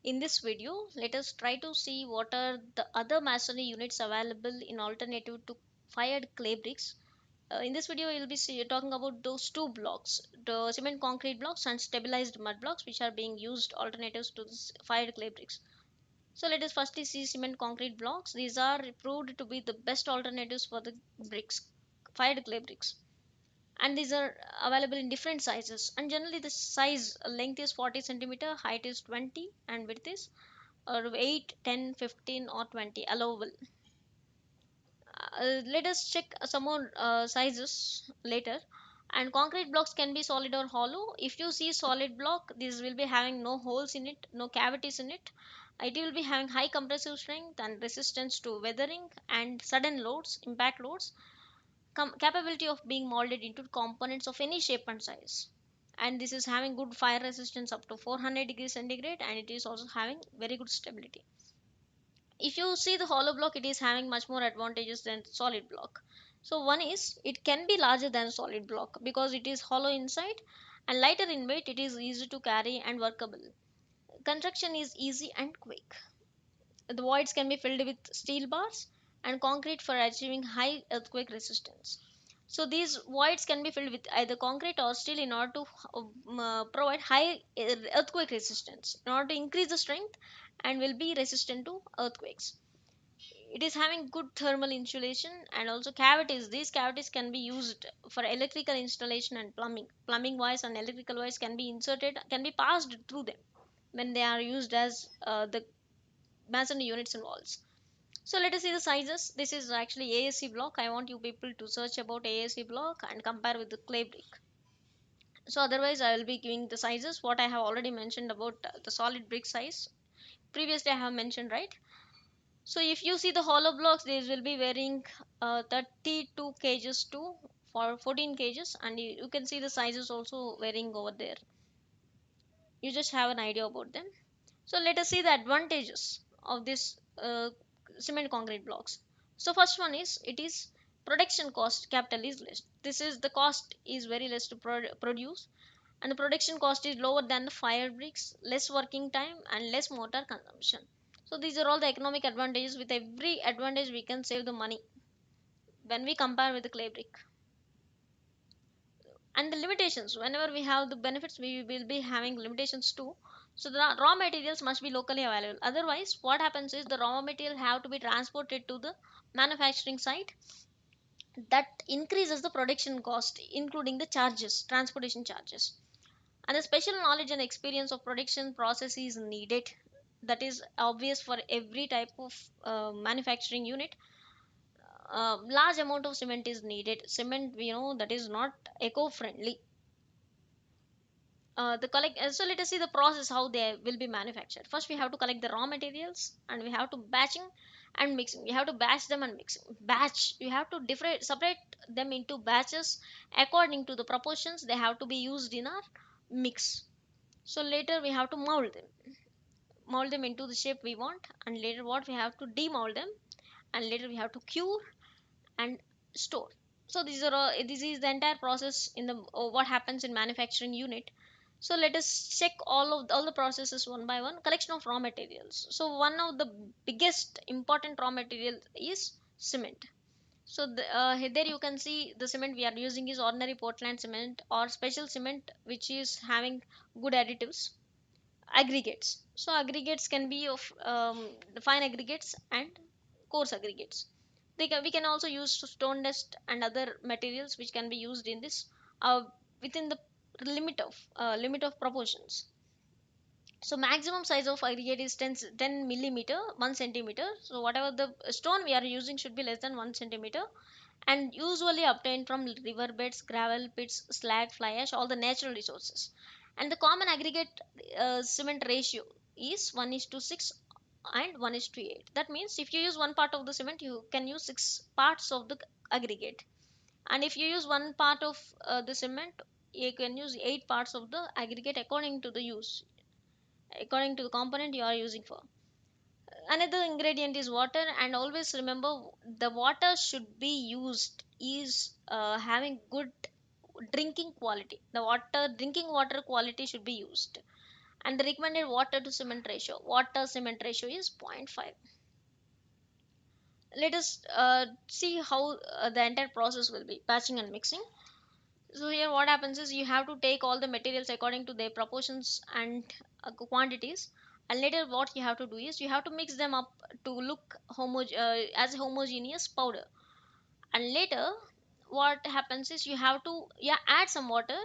In this video, let us try to see what are the other masonry units available in alternative to fired clay bricks. In this video, we will be talking about those two blocks, the cement concrete blocks and stabilized mud blocks, which are being used alternatives to this fired clay bricks. So let us firstly see cement concrete blocks. These are proved to be the best alternatives for the bricks, fired clay bricks, and these are available in different sizes. And generally, the size length is 40 centimeter, height is 20, and width is 8, 10, 15, or 20 allowable. Let us check some more sizes later. And concrete blocks can be solid or hollow. If you see solid block, this will be having no holes in it, no cavities in it. It will be having high compressive strength and resistance to weathering and sudden loads, impact loads, capability of being molded into components of any shape and size. And this is having good fire resistance up to 400 degrees centigrade, and it is also having very good stability. If you see the hollow block, it is having much more advantages than solid block. So one is it can be larger than solid block because it is hollow inside and lighter in weight. It is easy to carry and workable. Construction is easy and quick. The voids can be filled with steel bars and concrete for achieving high earthquake resistance. So these voids can be filled with either concrete or steel in order to provide high earthquake resistance, in order to increase the strength and will be resistant to earthquakes. It is having good thermal insulation and also cavities. These cavities can be used for electrical installation and plumbing wires and electrical wires can be inserted, can be passed through them when they are used as the masonry units and walls. So let us see the sizes. This is actually ASC block. I want you people to search about ASC block and compare with the clay brick. So otherwise I will be giving the sizes what I have already mentioned about the solid brick size. Previously I have mentioned, right? So if you see the hollow blocks, these will be varying 32 kgs to for 14 kgs, and you can see the sizes also varying over there. You just have an idea about them. So let us see the advantages of this cement concrete blocks. So first one is it is production cost capital is less. This is the cost is very less to produce, and the production cost is lower than the fire bricks, less working time and less mortar consumption. So these are all the economic advantages. With every advantage we can save the money when we compare with the clay brick. And the limitations, whenever we have the benefits we will be having limitations too. So the raw materials must be locally available, otherwise what happens is the raw material have to be transported to the manufacturing site. That increases the production cost including the charges, transportation charges. And the special knowledge and experience of production process is needed. That is obvious for every type of manufacturing unit. Large amount of cement is needed. Cement, we know, that is not eco friendly. The collect So let us see the process how they will be manufactured. First we have to collect the raw materials and we have to batching and mixing. We have to batch them and mix. Batch, you have to different separate them into batches according to the proportions they have to be used in our mix. So later we have to mold them into the shape we want, and later what we have to demold them, and later we have to cure and store. So these are all, this is the entire process in the what happens in manufacturing unit. So let us check all the processes one by one. Collection of raw materials. So one of the biggest important raw material is cement. So there you can see the cement we are using is ordinary Portland cement or special cement which is having good additives. Aggregates, so aggregates can be of the fine aggregates and coarse aggregates. We can also use stone dust and other materials which can be used in this within the limit of proportions. So maximum size of aggregate is 10 millimeter 1 centimeter. So whatever the stone we are using should be less than 1 centimeter, and usually obtained from river beds, gravel pits, slag, fly ash, all the natural resources. And the common aggregate cement ratio is 1 is to 6 and 1 is to 8. That means if you use one part of the cement, you can use 6 parts of the aggregate. And if you use one part of the cement, you can use 8 parts of the aggregate according to the component you are using for. Another ingredient is water, and always remember the water should be used is having good drinking quality. The water drinking water quality should be used, And the recommended water to cement ratio, water cement ratio is 0.5. Let us see how the entire process will be batching and mixing. So here what happens is you have to take all the materials according to their proportions and quantities, and later what you have to do is you have to mix them up to look as a homogeneous powder. And later what happens is you have to, yeah, add some water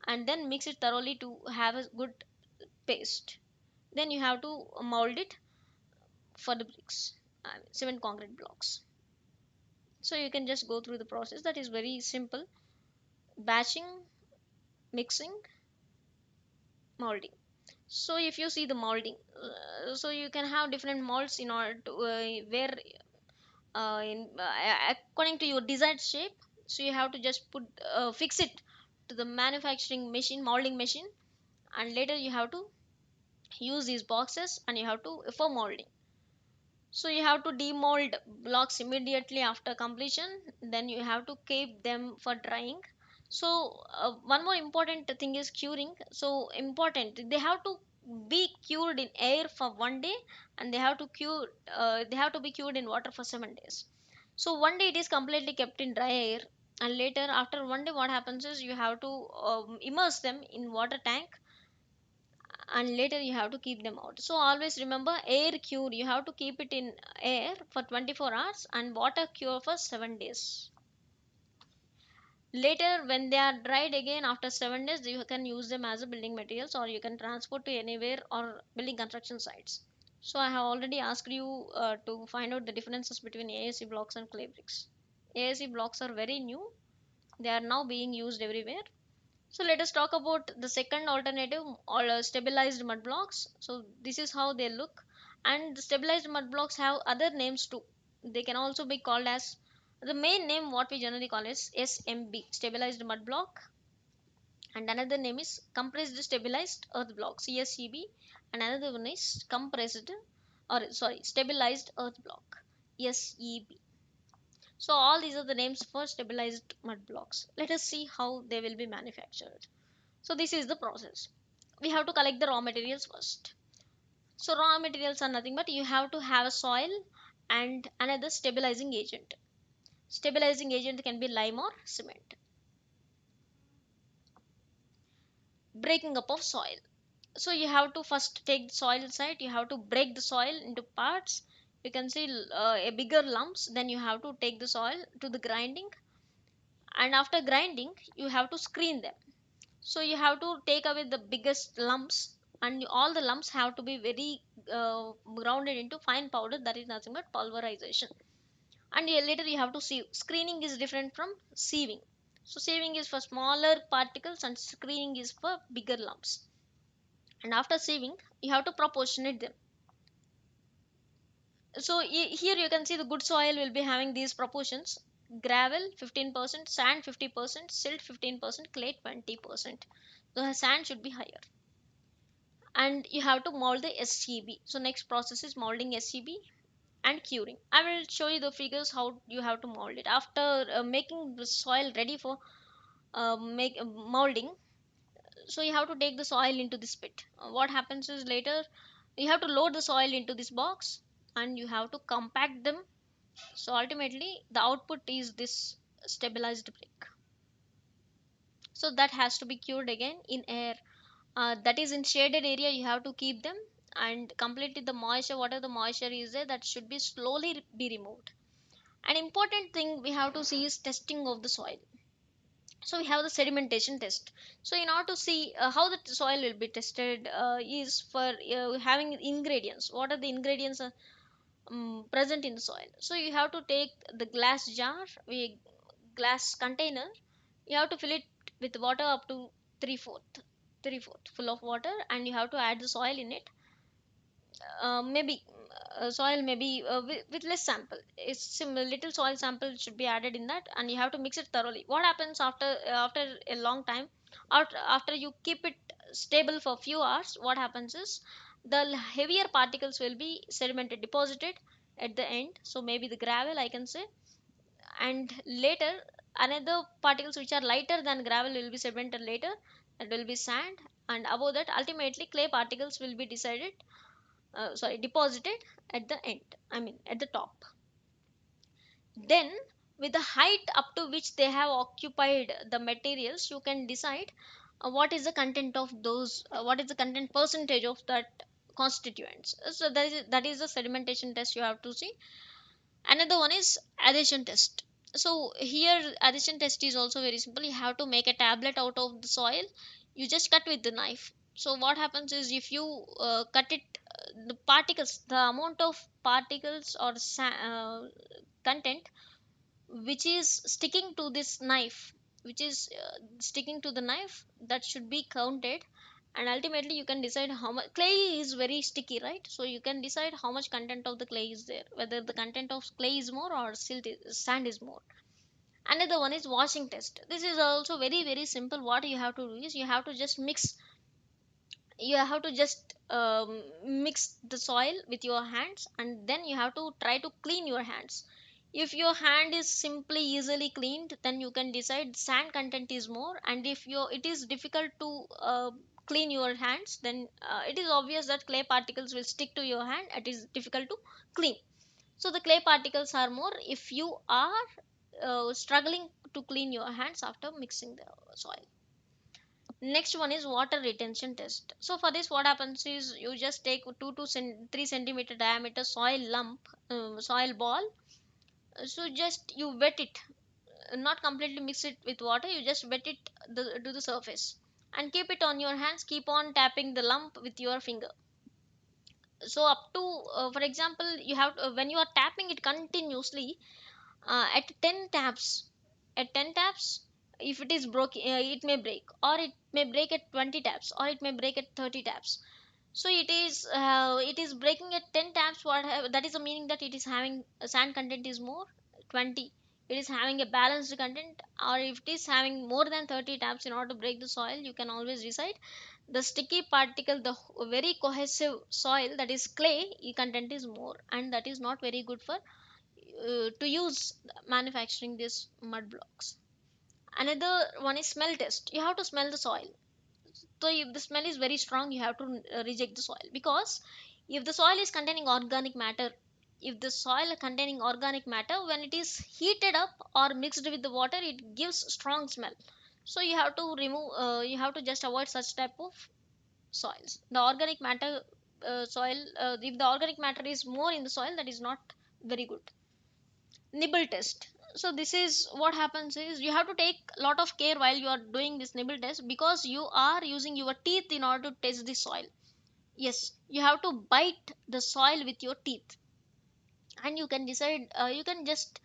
and then mix it thoroughly to have a good paste. Then you have to mold it for the bricks, cement concrete blocks. So you can just go through the process, that is very simple: batching, mixing, molding. So if you see the molding, so you can have different molds in order to where according to your desired shape. So you have to just put fix it to the manufacturing machine, molding machine, and later you have to use these boxes and you have to for molding. So you have to demold blocks immediately after completion, then you have to keep them for drying. So one more important thing is curing. So important, they have to be cured in air for 1 day, and they have to be cured in water for 7 days. So 1 day it is completely kept in dry air, and later after 1 day what happens is you have to immerse them in water tank, and later you have to keep them out. So always remember, air cure you have to keep it in air for 24 hours and water cure for 7 days. Later when they are dried again after 7 days, you can use them as a building materials, or you can transport to anywhere or building construction sites. So I have already asked you to find out the differences between AAC blocks and clay bricks. AAC blocks are very new, they are now being used everywhere. So let us talk about the second alternative, or stabilized mud blocks. So this is how they look, and the stabilized mud blocks have other names too. They can also be called as, the main name what we generally call is SMB, stabilized mud block, and another name is compressed stabilized earth block, CSEB, and another one is compressed, or sorry, stabilized earth block, SEB. So all these are the names for stabilized mud blocks. Let us see how they will be manufactured. So this is the process. We have to collect the raw materials first. So raw materials are nothing but you have to have a soil and another stabilizing agent. Stabilizing agent can be lime or cement. Breaking up of soil. So you have to first take the soil side, you have to break the soil into parts. You can see a bigger lumps, then you have to take the soil to the grinding, and after grinding you have to screen them. So you have to take away the biggest lumps, and all the lumps have to be very grounded into fine powder, that is nothing but pulverization. And later you have to sieve. Screening is different from sieving. So sieving is for smaller particles and screening is for bigger lumps. And after sieving you have to proportionate them. So here you can see the good soil will be having these proportions: gravel 15%, sand 50%, silt 15%, clay 20%. The sand should be higher. And you have to mold the SCB. So next process is molding SCB and curing. I will show you the figures how you have to mold it. After making the soil ready for make molding, so you have to take the soil into this pit. What happens is later you have to load the soil into this box and you have to compact them. So ultimately the output is this stabilized brick. So that has to be cured again in air, that is in shaded area you have to keep them, and completely the moisture, whatever the moisture is there, that should be slowly be removed. An important thing we have to see is testing of the soil. So we have the sedimentation test. So in order to see how the soil will be tested, is for having ingredients, what are the ingredients present in the soil. So you have to take the glass jar, we glass container, you have to fill it with water up to three fourth full of water, and you have to add the soil in it. Maybe soil maybe with less sample, it's similar, little soil sample should be added in that, and you have to mix it thoroughly. What happens after a long time, after you keep it stable for few hours, what happens is the heavier particles will be sedimented, deposited at the end. So maybe the gravel I can say, and later another particles which are lighter than gravel will be sedimented later. it will be sand, and above that ultimately clay particles will be deposited at the end, I mean at the top. Then with the height up to which they have occupied the materials, you can decide what is the content of those, what is the content percentage of that constituents. So that is the sedimentation test you have to see. Another one is adhesion test. So here adhesion test is also very simple. You have to make a tablet out of the soil. You just cut with the knife. So what happens is, if you cut it, the particles, the amount of particles or content which is sticking to this knife, which is sticking to the knife, that should be counted. And ultimately you can decide how much. Clay is very sticky, right? So you can decide how much content of the clay is there, whether the content of clay is more or sand is more. Another one is washing test. This is also very very simple. What you have to do is, you have to just mix the soil with your hands, and then you have to try to clean your hands. If your hand is simply easily cleaned, then you can decide sand content is more. And if it is difficult to clean your hands, then it is obvious that clay particles will stick to your hand. It is difficult to clean, so the clay particles are more if you are struggling to clean your hands after mixing the soil. Next one is water retention test. So for this, what happens is, you just take 2 to 3 centimeter diameter soil lump, soil ball. So just you wet it, not completely mix it with water. You just wet it to the surface, and keep it on your hands. Keep on tapping the lump with your finger. So up to, for example, when you are tapping it continuously, at 10 taps, at 10 taps, if it is broken, it may break, or it may break at 20 taps, or it may break at 30 taps. So it is breaking at 10 taps. That is the meaning that it is having sand content is more. 20, it is having a balanced content. Or if it is having more than 30 taps, in order to break the soil, you can always decide the sticky particle, the very cohesive soil, that is clay content is more, and that is not very good for to use manufacturing these mud blocks. Another one is smell test. You have to smell the soil. So if the smell is very strong, you have to reject the soil, because if the soil is containing organic matter, if the soil containing organic matter, when it is heated up or mixed with the water, it gives strong smell. So you have to remove, you have to just avoid such type of soils. The organic matter, soil, if the organic matter is more in the soil, that is not very good. Nibble test. So this is what happens is, you have to take a lot of care while you are doing this nibble test, because you are using your teeth in order to test the soil. Yes, you have to bite the soil with your teeth, and you can decide, you can just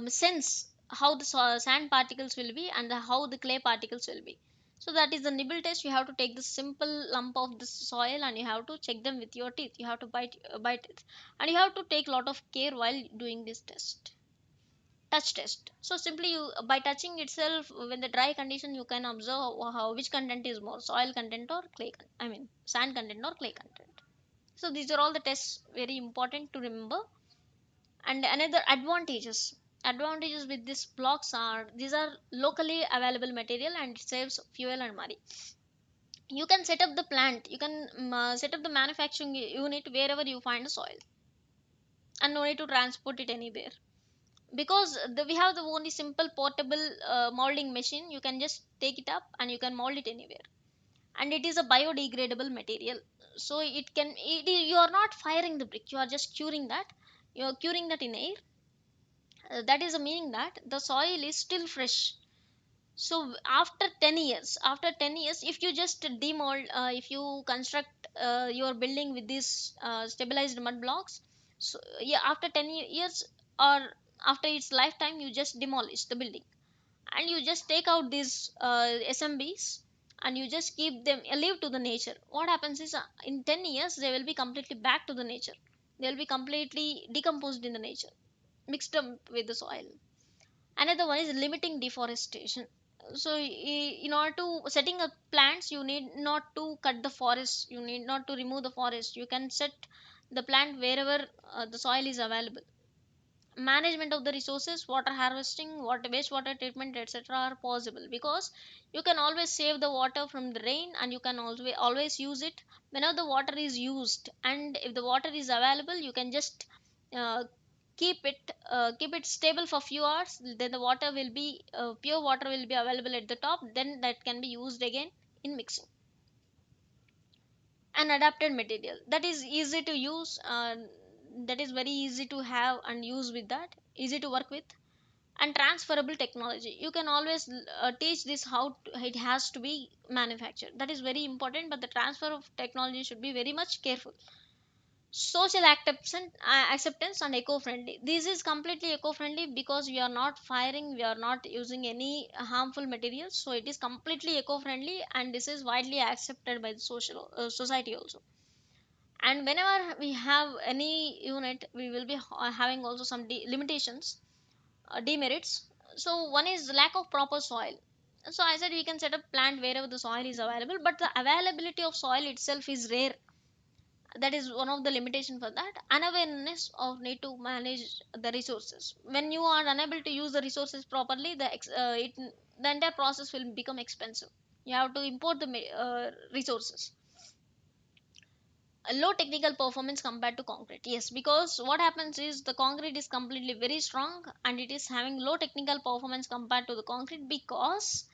sense how the sand particles will be, and how the clay particles will be. So that is the nibble test. You have to take the simple lump of the soil, and you have to check them with your teeth. You have to bite it, and you have to take a lot of care while doing this test. Touch test. So simply, you by touching itself, when the dry condition, you can observe how which content is more, soil content or I mean sand content or clay content. So these are all the tests, very important to remember. And another advantages with these blocks are, these are locally available material, and it saves fuel and money. You can set up the plant, you can set up the manufacturing unit wherever you find the soil, and no need to transport it anywhere, because we have the only simple portable molding machine. You can just take it up and you can mold it anywhere. And it is a biodegradable material, so you are not firing the brick, you are just curing that. You are curing that in air. That is the meaning that the soil is still fresh. So after 10 years, if you just demold, if you construct your building with these stabilized mud blocks, so yeah, after 10 years, or after its lifetime, you just demolish the building, and you just take out these SMBs, and you just keep them alive to the nature. What happens is, in 10 years they will be completely back to the nature. They will be completely decomposed in the nature, mixed up with the soil. Another one is limiting deforestation. So in order to setting up plants, you need not to cut the forest, you need not to remove the forest. You can set the plant wherever the soil is available. management of the resources, water harvesting, water wastewater treatment, etc. are possible, because you can always save the water from the rain, and you can always use it whenever the water is used. And if the water is available, you can just uh, keep it stable for few hours, then the water will be pure water will be available at the top, then that can be used again in mixing. An adapted material that is easy to use, that is very easy to have and use with that, easy to work with. And transferable technology, you can always teach this how it has to be manufactured, that is very important, but the transfer of technology should be very much careful. Social acceptance and eco-friendly, this is completely eco-friendly because we are not firing, we are not using any harmful materials, so it is completely eco-friendly, and this is widely accepted by the social society also. And whenever we have any unit, we will be having also some limitations, demerits. So one is lack of proper soil. So I said we can set up plant wherever the soil is available, but the availability of soil itself is rare. That is one of the limitation for that. Unawareness of need to manage the resources. When you are unable to use the resources properly, the entire process will become expensive. You have to import the resources. A low technical performance compared to concrete, yes, because what happens is the concrete is completely very strong, and it is having low technical performance compared to the concrete, because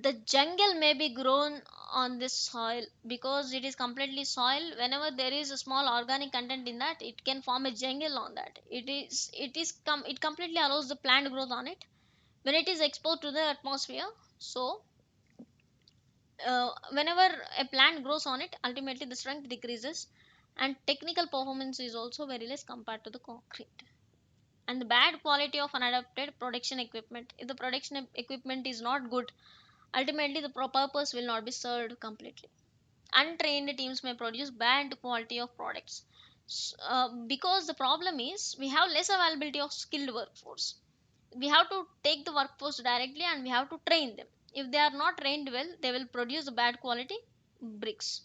the jungle may be grown on this soil, because it is completely soil. Whenever there is a small organic content in that, it can form a jungle on that. It completely allows the plant growth on it when it is exposed to the atmosphere. So whenever a plant grows on it, ultimately the strength decreases, and technical performance is also very less compared to the concrete. And the bad quality of unadapted production equipment, if the production equipment is not good, ultimately the purpose will not be served completely. Untrained teams may produce bad quality of products. Because the problem is we have less availability of skilled workforce, we have to take the workforce directly, and we have to train them. If they are not trained well, they will produce bad quality bricks,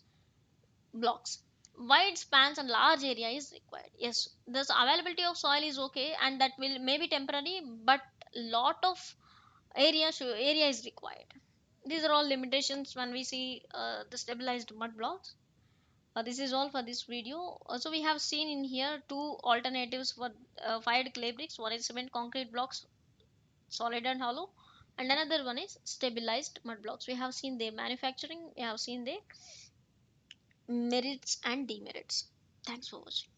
blocks. Wide spans and large area is required, yes, the availability of soil is okay, and that will maybe temporary, but lot of area is required. These are all limitations when we see the stabilized mud blocks. This is all for this video. Also, we have seen in here two alternatives for fired clay bricks. One is cement concrete blocks, solid and hollow, and another one is stabilized mud blocks. We have seen their manufacturing, we have seen their merits and demerits. Thanks for watching.